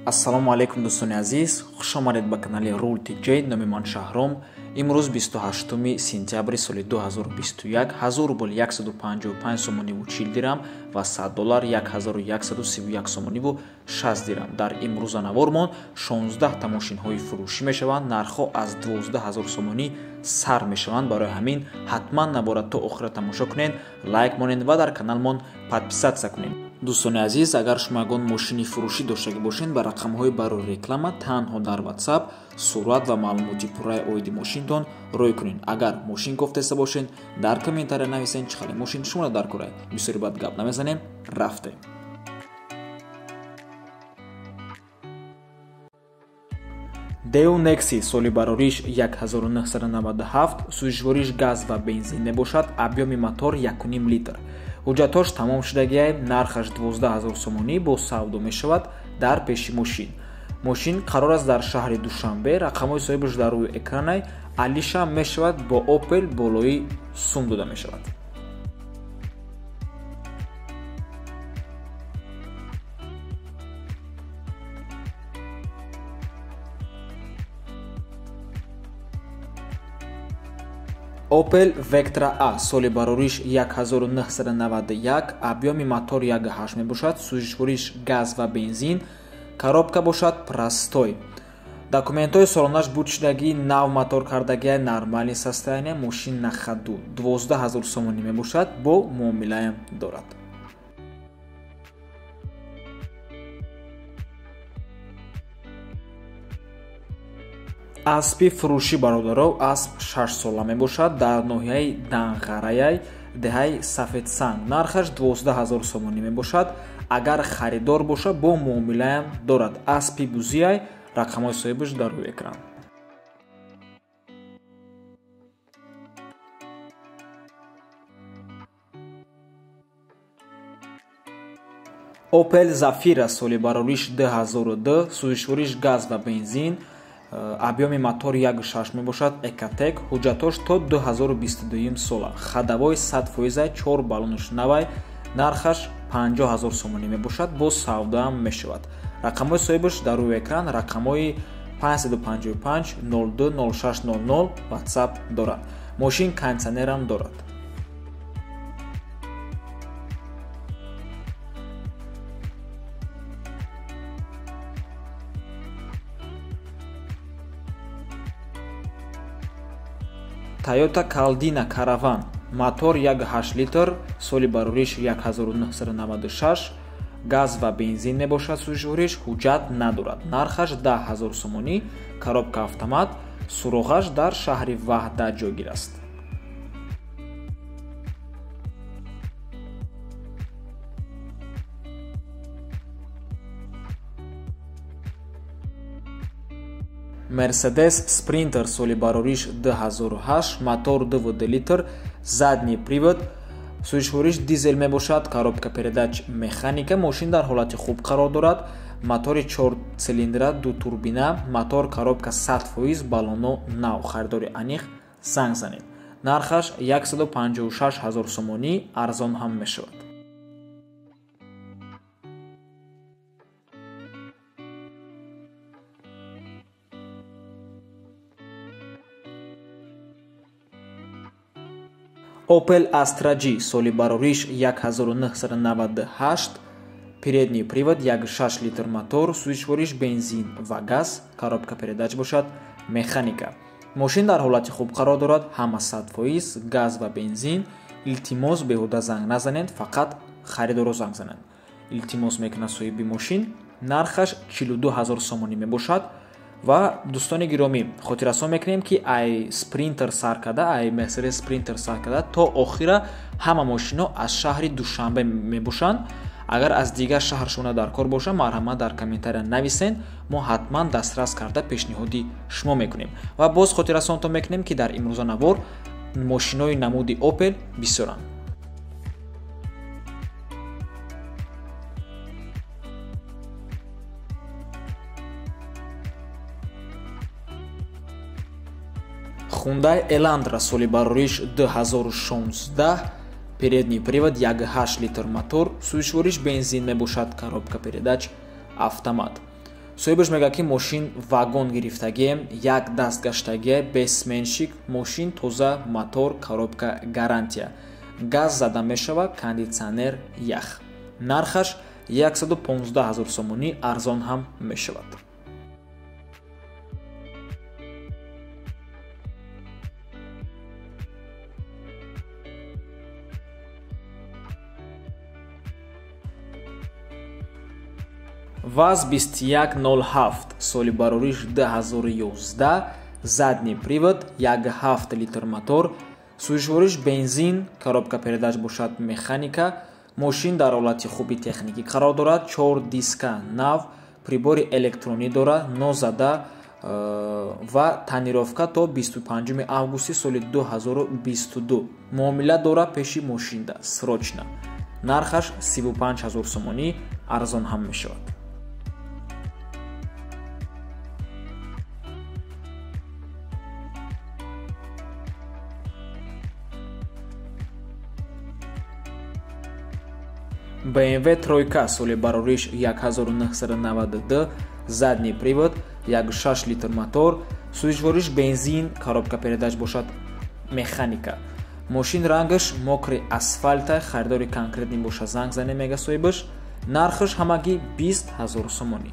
Ассалому алейкум дӯстони азиз, хушомадед ба канали Rule TJ. Номи ман Шаҳром. Имрӯз 28 сентябри соли 2021 1000 рубл 155 сомониву 40 дирам ва $100 1131 сомониву 60 дирам. Дар имрӯзанавормон 16 та мошинҳои фурӯшӣ мешаванд. Нархҳо аз 12000 сомонӣ сар мешаванд. Барои ҳамин ҳатман наборад то охира тамошо кунед, лайк монед ва дар каналмон подписатсия кунед. Дӯстони азиз, агар шумо ягон мошини фурӯшӣ доштагӣ бошед, ба рақамҳои барои реклама танҳо дар WhatsApp сурат ва маълумоти пурраи оиди мошинтон рой кунед. Агар мошин кофтеста бошед, дар комментария нависед чӣ хели мошин шуморо дар кор. Бисёри бад гап намезанем, рафтем. Deo Nexi соли барориш 1997, сӯзишвориш газ ва бензин мебошад, объеми мотор 1.5 литр. ҳуҷҷатош тамом шудагиай, нархаш 12000 сомонӣ бо савдо мешавад дар пеши мошин. Мошин қарор аст дар шаҳри Душанбе. рақамҳои соҳибаш дар рӯи экранай. Алиша мешавад бо Opel болои сум дода мешавад. Opel Vectra A соли барориш 1991, объеми мотор 1.8 мебошад, сӯзишвориш газ ва бензин, коробка бошад простой. Документҳои солонаш буд шудагӣ, нав мотор кардагиай, нормали состояния, мошин на ходу 12000 сомонӣ мебошад, бо муомилаам дорад. Аспи фурӯшӣ бародаров, асп 6 сола мебошад, дар ноҳияи Данғараяй, деҳаи Сафедсанг. нархаш 12000 сомонӣ мебошад. агар харидор боша, бо муомилаам дорад. аспи бузияй, рақамҳои соҳибаш дар рӯи экран. Opel Zafira соли барориш 2002, сӯзишвориш газ ва бензин, объеми мотор 1.6 мебошад, Экотек. ҳуҷҷатош то 2022 сола. хадавои 100%, 4 баллонаш навай, нархаш 50000 сомонӣ мебошад, бо савдаам мешавад. рақамҳои соҳибаш дар рӯи экран. рақамҳои 555 02 0600 WhatsApp дорад. мошин кондитсионерам дорад. Toyota Caldina Caravan, мотор 1.8 литр, соли барориш 1996, газ ва бензин мебошад, сӯзишвориш ҳуҷҷат надорад. нархаш 10000 сомонӣ, коробка автомат, суроғаш дар шаҳри Ваҳда ҷойгир аст. Mercedes Sprinter соли барориш 2008, мотор 2.2 литр, задний привод, сӯзишвориш дизел мебошад, коробка передач механика. мошин дар ҳолати хуб қарор дорад. мотори 4 цилиндра, 2 турбина, мотор, коробка 100%, баллоно нав. харидори аниқ занг занед. нархаш 156000 сомонӣ, арзон ҳам мешавад. Opel Astra G соли барориш 1998, передний привод, 1.6 литр мотор, сӯзишвориш бензин ва газ, коробка передач бошад, механика. мошин дар ҳолати хуб қарор дорад. ҳама 100%, газ ва бензин. илтимос беҳуда занг назанед, фақат харидоро занг занед. илтимос мекунад соҳиби мошин. нархаш 42000 сомонӣ мебошад. ва дӯстони гиромӣ, хотиррасон мекунем ки ай спринтер сар карда, ай Mercedes Sprinter сар карда, то охира ҳама мошинҳо аз шаҳри Душанбе мебошанд. агар аз дигар шаҳр шумо дар кор боша, марҳамат дар комментария нависен, мо ҳатман дастрас карда пешниҳоди шумо мекунем. ва боз хотиррасонтон мекунем ки дар имрӯзанавор мошинҳои намуди Opel бисёранд. Hyundai Elantra соли барориш 2016, передний привод, 1.8 литр мотор, сӯзишвориш бензин мебошад, коробка передач автомат. соҳибаш мегӯяд ки мошин вагон гирифтагием, як дастгаштагия бесменшик, мошин тоза, мотор, коробка гарантия, газ зада мешавад, кондитсионер ях. Нархаш 115 000 сомонӣ, арзон ҳам мешавад. ВАЗ 2107 соли барориш 2011, задний привод, 1.7 литр мотор, сӯзишвориш бензин, коробка передач бошад механика, мошин дар ҳолати хуби техникӣ қарор дорад, 4 диска нав, прибори электронӣ дорад, нозада ва танировка то 25 августи соли 2022. муомила дорад пеши мошинда срочна. нархаш 35 000 сомонӣ, арзон ҳам мешавад. BMW тройка соли барориш 1992, задний привод, 1.6 литр мотор, сӯзишвориш бензин, коробка передач бошад механика. мошин рангаш мокри асфальта, харидори конкретни боша занг зане мега соҳибаш. нархаш ҳамагӣ 20 000 сомонӣ.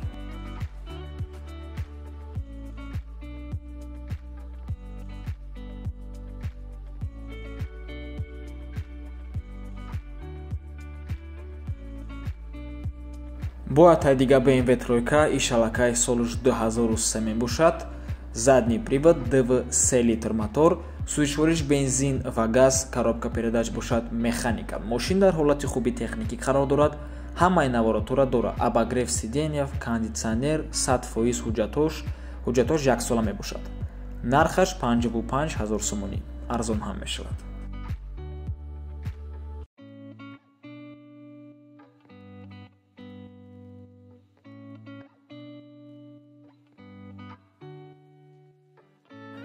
бояд дига BMW тройка ишалакай солуш 2003 мебошад, задний привод, DV 3 литр мотор, сӯзишвориш бензин ва газ, коробка передач бошад механика. мошин дар ҳолати хуби техникӣ қарор дорад, ҳамаи наворотора дорад, обогрев сиденьев, кондитсионер, 100% ҳуҷҷатош 1 сола мебошад. нархаш 55 000 сомонӣ, арзон ҳам мешавад.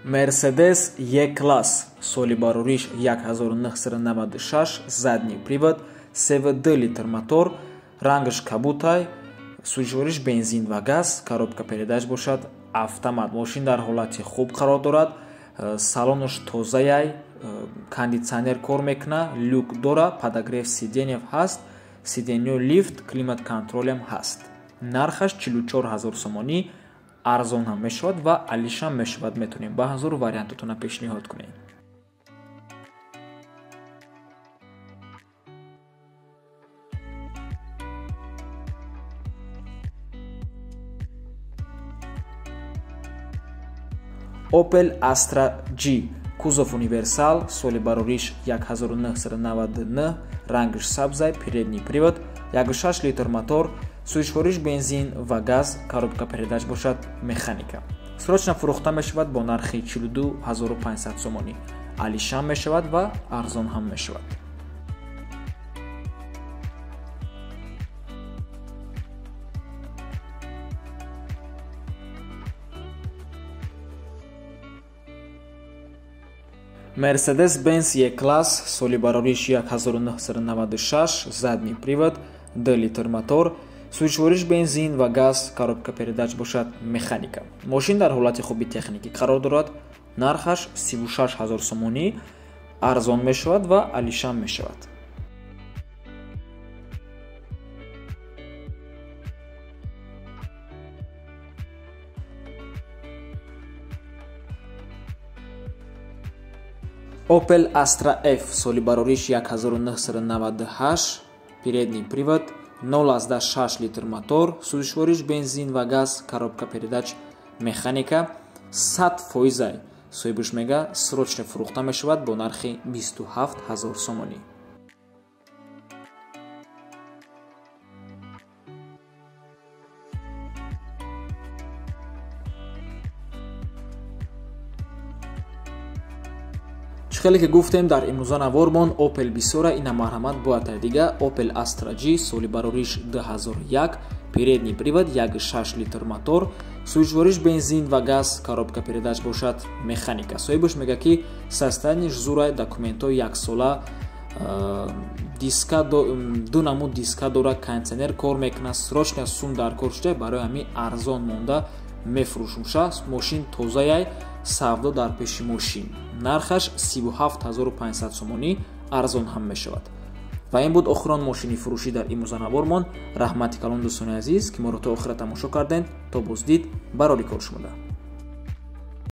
Mercedes E-класс соли барориш 1996, задний привод, CVD литр мотор, рангаш кабутай, сӯзишвориш бензин ва газ, коробка передач бошад автомат. мошин дар ҳолати хуб қарор дорад, салонаш тозаяй, кондитсионер кор мекунад, люк дора, подогрев сиденьев ҳаст, сиденьё лифт, климат контролем ҳаст. нархаш 44 000 сомонӣ, арзон ҳам мешавад ва алишам мешавад. метавонем ба ҳазору вариантатона пешниҳод кунем. Opel Astra G кузов универсал соли барориш 1999, рангаш сабзай, передний привод, 1.6 литр мотор, сӯзишвориш бензин ва газ, коробка передач бошад механика. срочна фурӯхта мешавад бо нархи 42 500 сомонӣ. алишам мешавад ва арзон ҳам мешавад. Mercedes-Benz E-класс соли барориш 1996, задний привод, 2 литр мотор, сӯзишвориш бензин ва газ, коробка передач бошад механика. мошин дар ҳолати хуби техникӣ қарор дорад, нархаш 36 000 сомонӣ, арзон мешавад ва алишам мешавад. Opel Astra F соли барориш 1998, передний привод, 0.6 литр мотор, сӯзишвориш бензин ва газ, коробка передач механика. 100% соҳибаш мега срочно фурӯхта мешавад бо нархи 27 000 сомонӣ. хеле ки гуфтем дар имрӯза навормон Opel бисёра ина марҳамат бояд дига Opel Astra G соли барориш 2001, передний привод, 1.6 литр мотор, сӯзишвориш бензин ва газ, коробка передач бошад механика. соҳибаш мега ки состоянияш зурай, документҳои 1 сола ду намуд диска дора, кондитсионер кор мекунад, срочно сум дар кор шуда, барои ҳамин арзон монда мефурӯшум. Мошин тозаяй, савдо дар пеши мошин. Нархаш 37500 сомонӣ, арзон ҳам мешавад. ва ин буд охирон мошини фурӯшӣ дар имрӯза навормон. Раҳмати калон дӯстони азиз ки моро то охира тамошо кардем. То боздид, барори кор шумода.